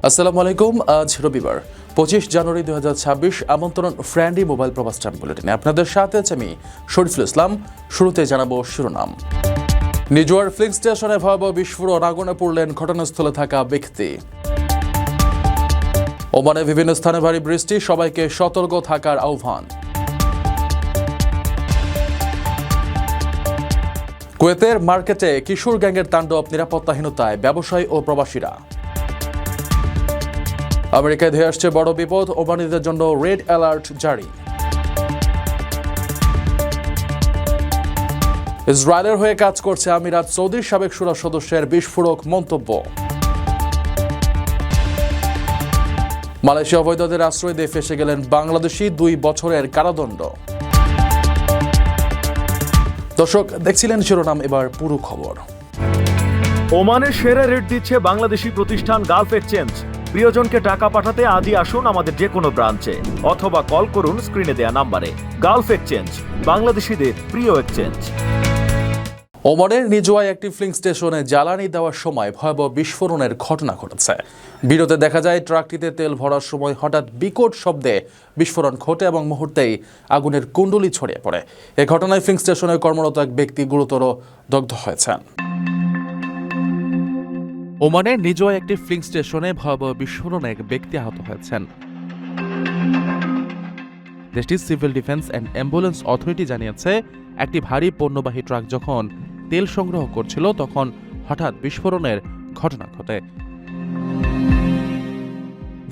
আসসালামু আলাইকুম। আজ রবিবার 25 জানুয়ারি 2026। আমন্ত্রণ ফ্রেন্ডলি মোবাইল প্রবাস টাইম বুলেটিনে। আপনাদের সাথে আছে আমি শরীফুল ইসলাম। শুরুতে জানাবো শিরোনাম। নিজুয়ার ফিলিং স্টেশনে ভয়াবহ বিস্ফোরণ, আগুনে পড়লেন ঘটনাস্থলে থাকা ব্যক্তি। ওমানে বিভিন্ন স্থানে ভারী বৃষ্টি, সবাইকে সতর্ক থাকার আহ্বান। কুয়েতের মার্কেটে কিশোর গ্যাংয়ের তাণ্ডব, নিরাপত্তাহীনতায় ব্যবসায়ী ও প্রবাসীরা। আমেরিকায় ধেয়ে আসছে বড় বিপদ, ওমানিদের জন্য রেড অ্যালার্ট জারি। ইসরায়েলের হয়ে কাজ করছে আমিরাত, সৌদির সাবেক শুরা সদস্যের বিস্ফোরক মন্তব্য। মালয়েশিয়া অবৈধদের আশ্রয় দিয়ে ফেসে গেলেন বাংলাদেশি, 2 বছরের কারাদণ্ড। দর্শক, দেখছিলেন শিরোনাম, এবার পুরো খবর। ওমানের সেরা রেট দিচ্ছে বাংলাদেশি প্রতিষ্ঠান গালফ এক্সচেঞ্জ। প্রিয়জনকে টাকা পাঠাতে আজই আসুন আমাদের যে কোনো ব্রাঞ্চে অথবা কল করুন স্ক্রিনে দেয়া নাম্বারে। গালফ এক্সচেঞ্জ, বাংলাদেশিদের প্রিয় এক্সচেঞ্জ। ওমানের নিজুয়ায় একটি ফিলিং স্টেশনে জ্বালানি দেওয়ার সময় ভয়াবহ বিস্ফোরণের ঘটনা ঘটেছে। ভিডিওতে দেখা যায় ট্রাকটিতে তেল ভরার সময় হঠাৎ বিকট শব্দে বিস্ফোরণ ঘটে এবং মুহূর্তেই আগুনের কুণ্ডলী ছড়িয়ে পড়ে। এ ঘটনায় ফিলিং স্টেশনে কর্মরত এক ব্যক্তি গুরুতর দগ্ধ হয়েছেন। ওমানের নিজুয়ায় একটি ফিলিং স্টেশনে ভয়াবহ বিস্ফোরণে এক ব্যক্তি আহত হয়েছেন। দেশটির civil defence and ambulance authority জানিয়েছে, একটি ভারী পণ্যবাহী ট্রাক যখন তেল সংগ্রহ করছিল তখন হঠাৎ বিস্ফোরণের ঘটনা ঘটে।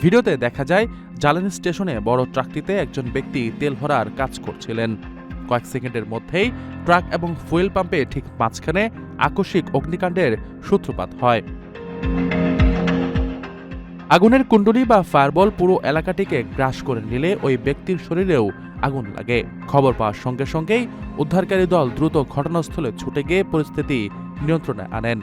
ভিডিওতে দেখা যায় জ্বালানি স্টেশনে বড় ট্রাকটিতে একজন ব্যক্তি তেল ভরার কাজ করছিলেন। কয়েক সেকেন্ডের মধ্যেই ট্রাক এবং ফুয়েল পাম্পে ঠিক মাঝখানে আকস্মিক অগ্নিকাণ্ডের সূত্রপাত হয়। আগুনের কুণ্ডলী বা ফায়ারবল পুরো এলাকাটিকে গ্রাস করে নিলে ওই ব্যক্তির শরীরেও আগুন লাগে। খবর পাওয়ার সঙ্গে সঙ্গেই উদ্ধারকারী দল দ্রুত ঘটনাস্থলে ছুটে গিয়ে পরিস্থিতি নিয়ন্ত্রণে আনেন।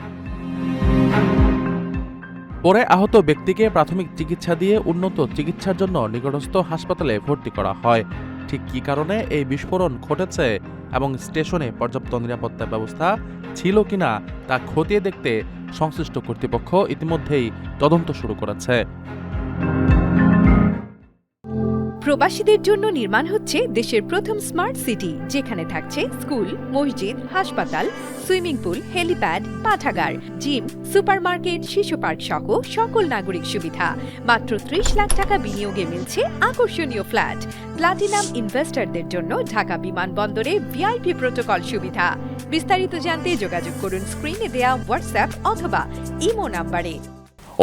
পরে আহত ব্যক্তিকে প্রাথমিক চিকিৎসা দিয়ে উন্নত চিকিৎসার জন্য নিকটস্থ হাসপাতালে ভর্তি করা হয়। ঠিক কী কারণে এই বিস্ফোরণ ঘটেছে এবং স্টেশনে পর্যাপ্ত নিরাপত্তা ব্যবস্থা ছিল কিনা তা খতিয়ে দেখতে সংশ্লিষ্ট কর্তৃপক্ষ ইতিমধ্যেই তদন্ত শুরু করেছে। প্রবাসীদের জন্য নির্মাণ হচ্ছে দেশের প্রথম স্মার্ট সিটি, যেখানে থাকছে স্কুল, মসজিদ, হাসপাতাল, সুইমিং পুল, হেলিপ্যাড, পাঠাগার, জিম, সুপারমার্কেট, শিশু পার্ক সহ সকল নাগরিক সুবিধা। মাত্র 30 লাখ টাকা বিনিয়োগে মিলছে আকর্ষণীয় ফ্ল্যাট। প্লাটিনাম ইনভেস্টরদের জন্য ঢাকা বিমানবন্দরে ভিআইপি প্রোটোকল সুবিধা। বিস্তারিত জানতে যোগাযোগ করুন স্ক্রিনে দেয়া হোয়াটসঅ্যাপ অথবা ইমো নাম্বারে।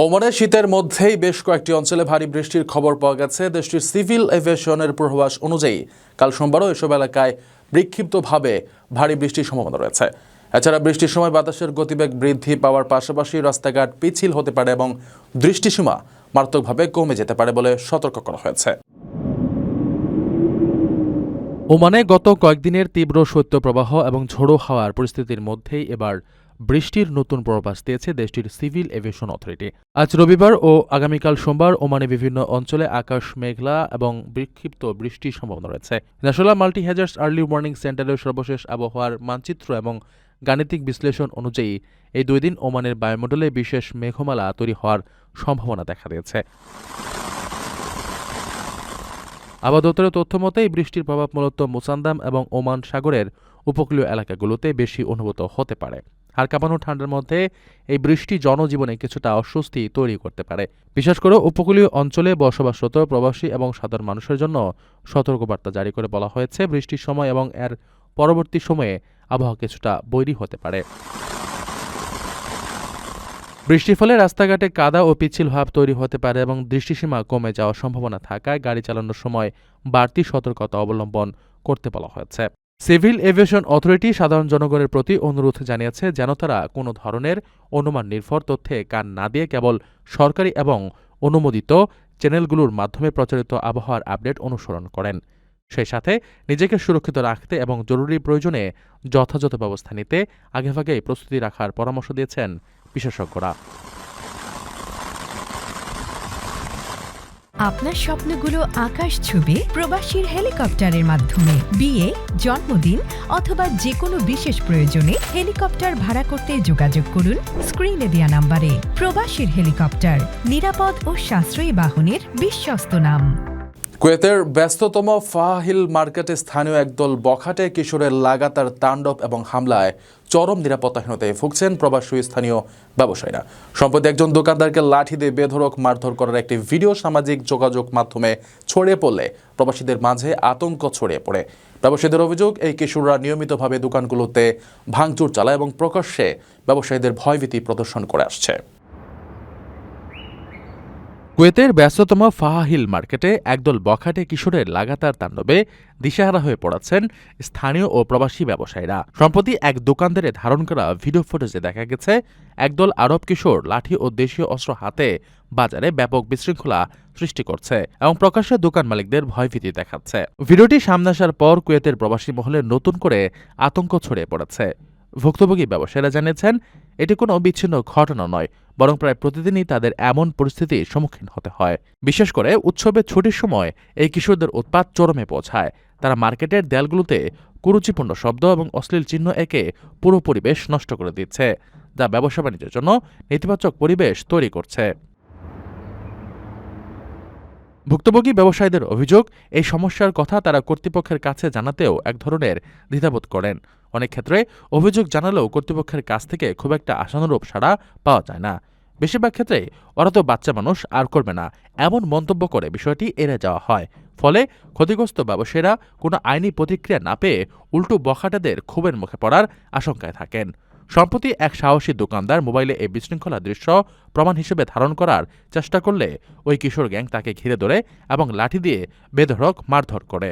ওমানে শীতের মধ্যেই বেশ কয়েকটি অঞ্চলে ভারী বৃষ্টির খবর পাওয়া গেছে। দেশটির সিভিল এভিয়েশনের পূর্বাভাস অনুযায়ী কাল সোমবারও এসব এলাকায় বিক্ষিপ্তভাবে ভারী বৃষ্টির সম্ভাবনা রয়েছে। এছাড়া বৃষ্টির সময় বাতাসের গতিবেগ বৃদ্ধি পাওয়ার পাশাপাশি রাস্তাঘাট পিচ্ছিল হতে পারে এবং দৃষ্টিসীমা মারাত্মকভাবে কমে যেতে পারে বলে সতর্ক করা হয়েছে। ওমানে গত কয়েকদিনের তীব্র শৈত্যপ্রবাহ এবং ঝোড়ো হাওয়ার পরিস্থিতির মধ্যেই এবার বৃষ্টির নতুন পূর্বাভাস দিয়েছে দেশটির সিভিল এভিয়েশন অথরিটি। আজ রবিবার ও আগামীকাল সোমবার ওমানে বিভিন্ন অঞ্চলে আকাশ মেঘলা এবং বিক্ষিপ্ত বৃষ্টির সম্ভাবনা রয়েছে। National multi hazards early warning সেন্টারের সর্বশেষ আবহাওয়ার মানচিত্র এবং গাণিতিক বিশ্লেষণ অনুযায়ী এই 2 দিন ওমানের বায়ুমণ্ডলে বিশেষ মেঘমালা তৈরি হওয়ার সম্ভাবনা দেখা দিয়েছে। আবহাওয়া দপ্তরের তথ্য মতে এই বৃষ্টির প্রভাব মূলত মুসান্দাম এবং ওমান সাগরের উপকূলীয় এলাকাগুলোতে বেশি অনুভূত হতে পারে। হাড় কাঁপানো ঠান্ডার মধ্যে এই বৃষ্টি জনজীবনে কিছুটা অস্বস্তি তৈরি করতে পারে। বিশেষ করে উপকূলীয় অঞ্চলে বসবাসরত প্রবাসী এবং সাধারণ মানুষের জন্য সতর্কবার্তা জারি করে বলা হয়েছে, বৃষ্টির সময় এবং এর পরবর্তী সময়ে আবহাওয়া কিছুটা বৈরী হতে পারে। বৃষ্টির ফলে রাস্তাঘাটে কাদা ও পিচ্ছিল ভাব তৈরি হতে পারে এবং দৃষ্টিসীমা কমে যাওয়ার সম্ভাবনা থাকায় গাড়ি চালানোর সময় বাড়তি সতর্কতা অবলম্বন করতে বলা হয়েছে। সিভিল এভিয়েশন অথরিটি সাধারণ জনগণের প্রতি অনুরোধ জানিয়েছে যেন তারা কোনো ধরনের অনুমান নির্ভর তথ্যে কান না দিয়ে কেবল সরকারি এবং অনুমোদিত চ্যানেলগুলোর মাধ্যমে প্রচারিত আবহাওয়ার আপডেট অনুসরণ করেন। সেই সাথে নিজেকে সুরক্ষিত রাখতে এবং জরুরি প্রয়োজনে যথাযথ ব্যবস্থা নিতে আগেভাগেই প্রস্তুতি রাখার পরামর্শ দিয়েছেন বিশেষজ্ঞরা। আপনার স্বপ্নগুলো আকাশ ছুবে প্রবাসীর হেলিকপ্টারের মাধ্যমে। বিয়ে, জন্মদিন অথবা যে কোনো বিশেষ প্রয়োজনে হেলিকপ্টার ভাড়া করতে যোগাযোগ করুন স্ক্রিনে দেয়া নাম্বারে। প্রবাসীর হেলিকপ্টার, নিরাপদ ও সাশ্রয়ী বাহনের বিশ্বস্ত নাম। কুয়েতের ব্যস্ততম ফাহিল মার্কেটে স্থানীয় একদল বখাটে কিশোরের লাগাতার তাণ্ডব এবং হামলায় চরম নিরাপত্তাহীনতায় ভুগছেন প্রবাসী স্থানীয় ব্যবসায়ীরা। সম্প্রতি একজন দোকানদারকে লাঠি দিয়ে বেধড়ক মারধর করার একটি ভিডিও সামাজিক যোগাযোগ মাধ্যমে ছড়িয়ে পড়লে প্রবাসীদের মাঝে আতঙ্ক ছড়িয়ে পড়ে। ব্যবসায়ীদের অভিযোগ, এই কিশোররা নিয়মিতভাবে দোকানগুলোতে ভাঙচুর চালায় এবং প্রকাশ্যে ব্যবসায়ীদের ভয়ভীতি প্রদর্শন করে আসছে। কুয়েতের ব্যস্ততম ফাহিল মার্কেটে একদল বখাটে কিশোরের লাগাতার তাণ্ডবে দিশেহারা হয়ে পড়েছেন স্থানীয় ও প্রবাসী ব্যবসায়ীরা। সম্প্রতি এক দোকানদারে ধারণ করা ভিডিও ফুটেজে দেখা গেছে একদল আরব কিশোর লাঠি ও দেশীয় অস্ত্র হাতে বাজারে ব্যাপক বিশৃঙ্খলা সৃষ্টি করছে এবং প্রকাশ্যে দোকান মালিকদের ভয়ভীতি দেখাচ্ছে। ভিডিওটি সামনে আসার পর কুয়েতের প্রবাসী মহলে নতুন করে আতঙ্ক ছড়িয়ে পড়েছে। ভুক্তভোগী ব্যবসায়ীরা জানিয়েছেন, এটি কোনো বিচ্ছিন্ন ঘটনা নয়, বরং প্রায় প্রতিদিনই তাদের এমন পরিস্থিতির সম্মুখীন হতে হয়। বিশেষ করে উৎসবের ছুটির সময় এই কিশোরদের উৎপাত চরমে পৌঁছায়। তারা মার্কেটের দেয়ালগুলোতে কুরুচিপূর্ণ শব্দ এবং অশ্লীল চিহ্ন এঁকে পুরো পরিবেশ নষ্ট করে দিচ্ছে, যা ব্যবসা বাণিজ্যের জন্য নেতিবাচক পরিবেশ তৈরি করছে। ভুক্তভোগী ব্যবসায়ীদের অভিযোগ, এই সমস্যার কথা তারা কর্তৃপক্ষের কাছে জানাতেও এক ধরনের দ্বিধাবোধ করেন। অনেক ক্ষেত্রে অভিযোগ জানালেও কর্তৃপক্ষের কাছ থেকে খুব একটা আশানুরূপ সাড়া পাওয়া যায় না। বেশিরভাগ ক্ষেত্রে ওরা তো বাচ্চা মানুষ, আর করবে না, এমন মন্তব্য করে বিষয়টি এড়িয়ে যাওয়া হয়। ফলে ক্ষতিগ্রস্ত ব্যবসায়ীরা কোনো আইনি প্রতিক্রিয়া না পেয়ে উল্টো বখাটেদের ক্ষোভের মুখে পড়ার আশঙ্কায় থাকেন। সম্প্রতি এক সাহসী দোকানদার মোবাইলে এই বিশৃঙ্খলা দৃশ্য প্রমাণ হিসেবে ধারণ করার চেষ্টা করলে ওই কিশোর গ্যাং তাকে ঘিরে ধরে এবং লাঠি দিয়ে বেধড়ক মারধর করে।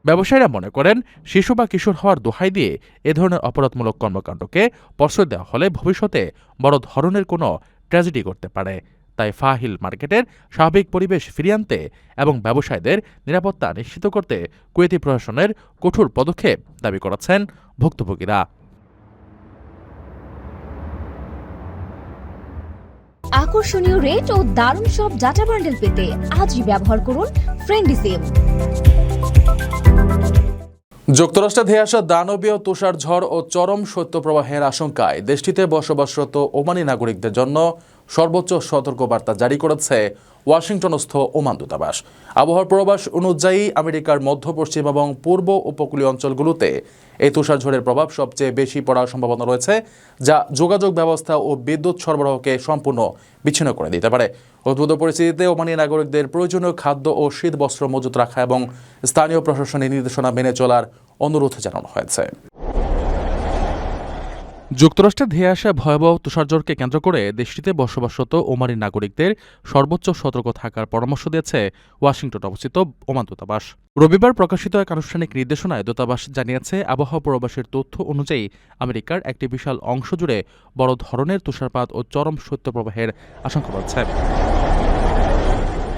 ব্যবসায়ীরা মনে করেন, শিশু বা কিশোর হওয়ার দোহাই দিয়ে এ ধরনের অপরাধমূলক কর্মকাণ্ডকে প্রশ্রয় দেওয়া হলে ভবিষ্যতে বড় ধরনের কোনো ট্র্যাজেডি করতে পারে। তাই ফাহিল মার্কেটের স্বাভাবিক পরিবেশ ফিরিয়ে আনতে এবং ব্যবসায়ীদের নিরাপত্তা নিশ্চিত করতে কুয়েতি প্রশাসনের কঠোর পদক্ষেপ দাবি করেছেন ভুক্তভোগীরা। আকর্ষণীয় রেট ও দারুণ সব ডাটা বান্ডেল পেতে আজই ব্যবহার করুন ফ্রেন্ডলি সিম। যুক্তরাষ্ট্রে ধেয়ে আসা দানবীয় তুষার ঝড় ও চরম শৈত্যপ্রবাহের আশঙ্কায় দেশটিতে বসবাসরত ওমানি নাগরিকদের জন্য সর্বোচ্চ সতর্কবার্তা জারি করেছে ওয়াশিংটনস্থ ওমান দূতাবাস। আবহাওয়ার পূর্বাভাস অনুযায়ী আমেরিকার মধ্য পশ্চিম এবং পূর্ব উপকূলীয় অঞ্চলগুলোতে এই তুষারঝড়ের প্রভাব সবচেয়ে বেশি পড়ার সম্ভাবনা রয়েছে, যা যোগাযোগ ব্যবস্থা ও বিদ্যুৎ সরবরাহকে সম্পূর্ণ বিচ্ছিন্ন করে দিতে পারে। উদ্ভূত পরিস্থিতিতে ওমানি নাগরিকদের প্রয়োজনীয় খাদ্য ও শীত বস্ত্র মজুত রাখা এবং স্থানীয় প্রশাসনের নির্দেশনা মেনে চলার অনুরোধ জানানো হয়েছে। যুক্তরাষ্ট্রে ধেয়ে আসা ভয়াবহ তুষারঝড়কে কেন্দ্র করে দেশটিতে বসবাসরত ওমানি নাগরিকদের সর্বোচ্চ সতর্ক থাকার পরামর্শ দিয়েছে ওয়াশিংটন অবস্থিত ওমান দূতাবাস। রবিবার প্রকাশিত এক আনুষ্ঠানিক নির্দেশনায় দূতাবাস জানিয়েছে, আবহাওয়া পূর্বাভাসের তথ্য অনুযায়ী আমেরিকার একটি বিশাল অংশ জুড়ে বড় ধরনের তুষারপাত ও চরম শৈত্যপ্রবাহের আশঙ্কা রয়েছে।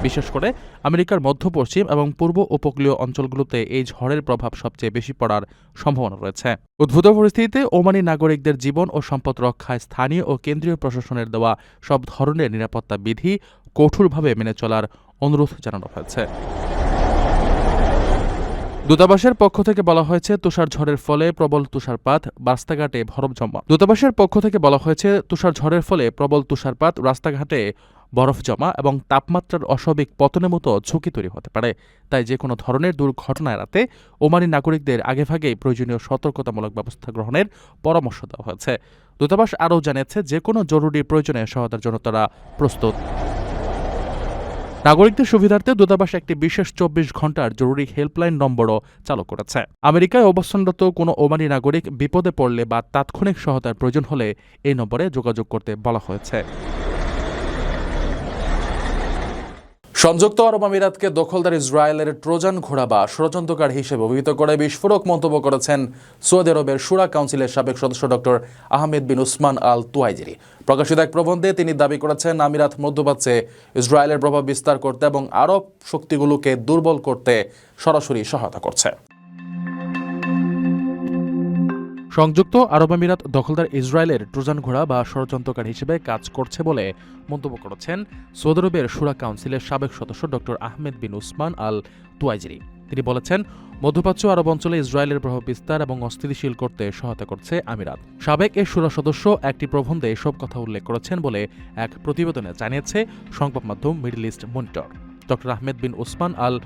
বিশেষ করে আমেরিকার মধ্য পশ্চিম এবং পূর্ব উপকূলীয় অঞ্চলগুলোতে এই ঝড়ের প্রভাব সবচেয়ে বেশি পড়ার সম্ভাবনা রয়েছে। উদ্ভূত পরিস্থিতিতে ওমানি নাগরিকদের জীবন ও সম্পদ রক্ষায় স্থানীয় ও কেন্দ্রীয় প্রশাসনের দেওয়া সব ধরনের নিরাপত্তা বিধি কঠোরভাবে মেনে চলার অনুরোধ জানানো হয়েছে। দূতাবাসের পক্ষ থেকে বলা হয়েছে, তুষারঝড়ের ফলে প্রবল তুষারপাত রাস্তাঘাটে বরফ জমা এবং তাপমাত্রার অস্বাভাবিক পতনের মতো ঝুঁকি তৈরি হতে পারে। তাই যে কোনো ধরনের দুর্ঘটনা এড়াতে ওমানি নাগরিকদের আগেভাগেই প্রয়োজনীয় সতর্কতামূলক ব্যবস্থা গ্রহণের পরামর্শ দেওয়া হয়েছে। দূতাবাস আরও জানিয়েছে, যে কোনো জরুরি প্রয়োজনে সহায়তার জন্য তারা প্রস্তুত। নাগরিকদের সুবিধার্থে দূতাবাস একটি বিশেষ 24 ঘণ্টার জরুরি হেল্পলাইন নম্বরও চালু করেছে। আমেরিকায় অবস্থানরত কোনো ওমানি নাগরিক বিপদে পড়লে বা তাৎক্ষণিক সহায়তার প্রয়োজন হলে এই নম্বরে যোগাযোগ করতে বলা হয়েছে। সংযুক্ত আরব আমিরাতকে দখলদার ইসরায়েলের ট্রোজান ঘোড়া বা ষড়যন্ত্রকার হিসেবে অভিহিত করে বিস্ফোরক মন্তব্য করেছেন সৌদি আরবের শুরা কাউন্সিলের সাবেক সদস্য doctor Ahmed bin Usman al তুয়াইজিরি। প্রকাশিত এক প্রবন্ধে তিনি দাবি করেছেন, আমিরাত মধ্যপ্রাচ্যে ইসরায়েলের প্রভাব বিস্তার করতে এবং আরব শক্তিগুলোকে দুর্বল করতে সরাসরি সহায়তা করছে। সংযুক্ত আরব আমিরাত দখলদার ইসরায়েলের ট্রোজান ঘোড়া বা ষড়যন্ত্রকারী হিসেবে কাজ করছে বলে মন্তব্য করেছেন সৌদি আরবের শুরা কাউন্সিলের সাবেক সদস্য doctor Ahmed bin Usman al তুয়াইজিরি। তিনি বলেছেন, মধ্যপ্রাচ্য আরব অঞ্চলে ইসরায়েলের প্রভাব বিস্তার এবং অস্থিতিশীল করতে সহায়তা করছে আমিরাত। সাবেক এই শুরা সদস্য একটি প্রবন্ধে এসব কথা উল্লেখ করেছেন বলে এক প্রতিবেদনে জানিয়েছে সংবাদ মাধ্যম Middle East Monitor. Doctor Ahmed bin Usman al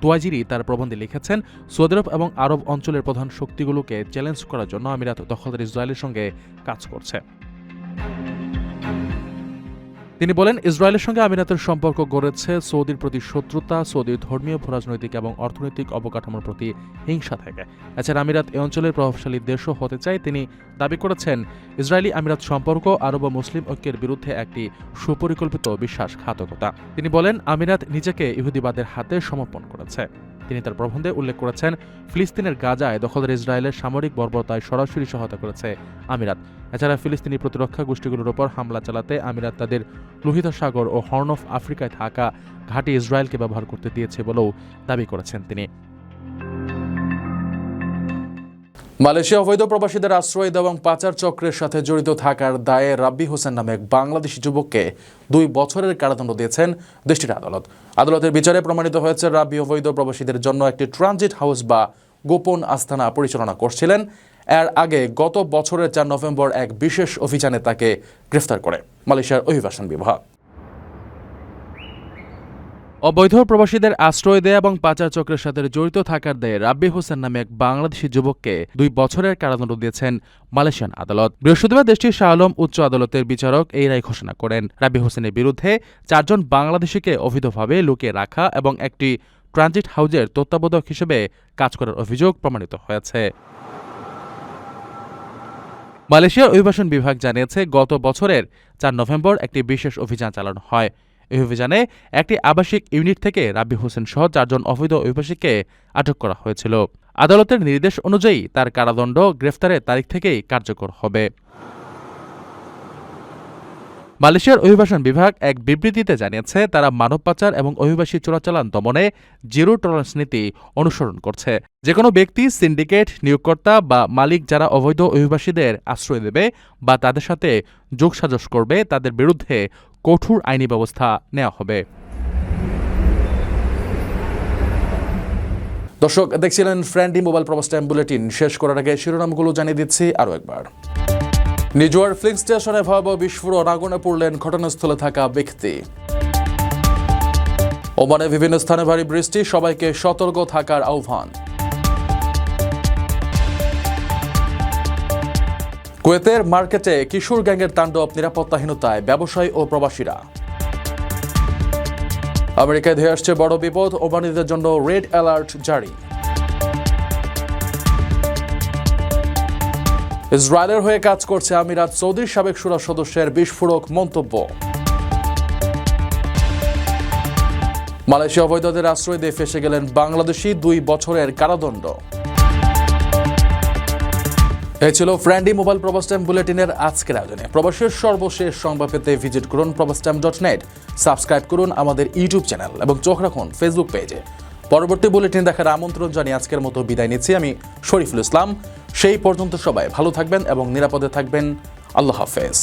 Tuwaijri তার প্রবন্ধে লিখেছেন, সৌদি আরব এবং আরব অঞ্চলের প্রধান শক্তিগুলোকে চ্যালেঞ্জ করার জন্য আমিরাত দখলদার ইসরায়েলের সঙ্গে কাজ করছে। তিনি বলেন, ইসরায়েলের সঙ্গে আমিরাতের সম্পর্ক গড়েছে সৌদির প্রতি শত্রুতা, সৌদির ধর্মীয়, ভূরাজনৈতিক এবং অর্থনৈতিক অবকাঠামোর প্রতি হিংসা থেকে। এছাড়া আমিরাত এ অঞ্চলের প্রভাবশালী দেশও হতে চায়। তিনি দাবি করেছেন, ইসরায়েলি আমিরাত সম্পর্ক আরব ও মুসলিম ঐক্যের বিরুদ্ধে একটি সুপরিকল্পিত বিশ্বাসঘাতকতা। তিনি বলেন, আমিরাত নিজেকে ইহুদিবাদের হাতে সমর্পণ করেছে। তিনি তার প্রবন্ধে উল্লেখ করেছেন, ফিলিস্তিনের গাজায় দখলদার ইসরায়েলের সামরিক বর্বরতায় সরাসরি সহায়তা করেছে আমিরাত। এছাড়া ফিলিস্তিনি প্রতিরক্ষা গোষ্ঠীগুলোর ওপর হামলা চালাতে আমিরাত তাদের লোহিত সাগর ও হর্ন অফ আফ্রিকায় থাকা ঘাঁটি ইসরায়েলকে ব্যবহার করতে দিয়েছে বলেও দাবি করেছেন তিনি। মালয়েশিয়া অবৈধ প্রবাসীদের আশ্রয় দেওয়া এবং পাচার চক্রের সাথে জড়িত থাকার দায়ে রাব্বি হোসেন নামে এক বাংলাদেশি যুবককে 2 বছরের কারাদণ্ড দিয়েছেন দেশটির আদালত। আদালতের বিচারে প্রমাণিত হয়েছে, রাব্বি অবৈধ প্রবাসীদের জন্য একটি ট্রানজিট হাউস বা গোপন আস্তানা পরিচালনা করছিলেন। এর আগে গত বছরের 4 নভেম্বর এক বিশেষ অভিযানে তাকে গ্রেফতার করে মালয়েশিয়ার অভিবাসন বিভাগ। অবৈধ প্রবাসীদের আশ্রয় দেয়া এবং পাচার চক্রের সাথে জড়িত থাকার দায়ে রাব্বি হোসেন নামে এক বাংলাদেশি যুবককে 2 বছরের কারাদণ্ড দিয়েছেন মালয়েশিয়ান আদালত। বৃহস্পতিবার দেশটির শাহ আলম উচ্চ আদালতের বিচারক এই রায় ঘোষণা করেন। রাব্বি হোসেনের বিরুদ্ধে 4 জন বাংলাদেশিকে অবৈধভাবে লুকিয়ে রাখা এবং একটি ট্রানজিট হাউজের তত্ত্বাবধায়ক হিসেবে কাজ করার অভিযোগ প্রমাণিত হয়েছে। মালয়েশিয়ার অভিবাসন বিভাগ জানিয়েছে, গত বছরের 4 নভেম্বর একটি বিশেষ অভিযান চালানো হয়। এই অভিযানে একটি আবাসিক ইউনিট থেকে রাব্বি হোসেন সহ 4 জন অবৈধ অভিবাসীকে আটক করা হয়েছিল। আদালতের নির্দেশ অনুযায়ী তার কারাদণ্ড গ্রেফতারের তারিখ থেকেই কার্যকর হবে। মালয়েশিয়ার অভিবাসন বিভাগ এক বিবৃতিতে জানিয়েছে, তারা মানব পাচার এবং অভিবাসী চোরাচালান দমনে জিরো টলারেন্স নীতি অনুসরণ করছে। যেকোনো ব্যক্তি, সিন্ডিকেট, নিয়োগকর্তা বা মালিক যারা অবৈধ অভিবাসীদের আশ্রয় দেবে বা তাদের সাথে যোগসাজশ করবে, তাদের বিরুদ্ধে কঠোর আইনি ব্যবস্থা নেওয়া হবে। দর্শক, দেখছিলেন ফ্রেন্ডলি মোবাইল প্রবাস টাইম বুলেটিন। শেষ করার আগে শিরোনামগুলো জানিয়ে দিচ্ছি আরও একবার। নিজুয়ার ফিলিং স্টেশনে ভয়াবহ বিস্ফোরণ, আগুনে পড়লেন ঘটনাস্থলে থাকা ব্যক্তি। ওমানে বিভিন্ন স্থানে ভারী বৃষ্টি, সবাইকে সতর্ক থাকার আহ্বান। কুয়েতের মার্কেটে কিশোর গ্যাংয়ের তাণ্ডব, নিরাপত্তাহীনতায় ব্যবসায়ী ও প্রবাসীরা। আমেরিকায় ধেয়ে আসছে বড় বিপদ, ওমানিদের জন্য রেড অ্যালার্ট জারি। ইসরায়েলের হয়ে কাজ করছে আমিরাত, সৌদির সাবেক শুরা সদস্যের বিস্ফোরক মন্তব্য। মালয়েশিয়া অবৈধদের আশ্রয় দিয়ে ফেসে গেলেন বাংলাদেশি, 2 বছরের কারাদণ্ড। এই ছিল ফ্রেন্ডলি মোবাইল প্রবাস টাইম বুলেটিনের আজকের আয়োজনে। প্রবাসের সর্বশেষ সংবাদ পেতে ভিজিট করুন probastimes.net, সাবস্ক্রাইব করুন আমাদের ইউটিউব চ্যানেল এবং চোখ রাখুন ফেসবুক পেজে। পরবর্তী বুলেটিন দেখার আমন্ত্রণ জানিয়ে আজকের মতো বিদায় নিচ্ছি আমি শরীফুল ইসলাম। সেই পর্যন্ত সবাই ভালো থাকবেন এবং নিরাপদে থাকবেন। আল্লাহ হাফেজ।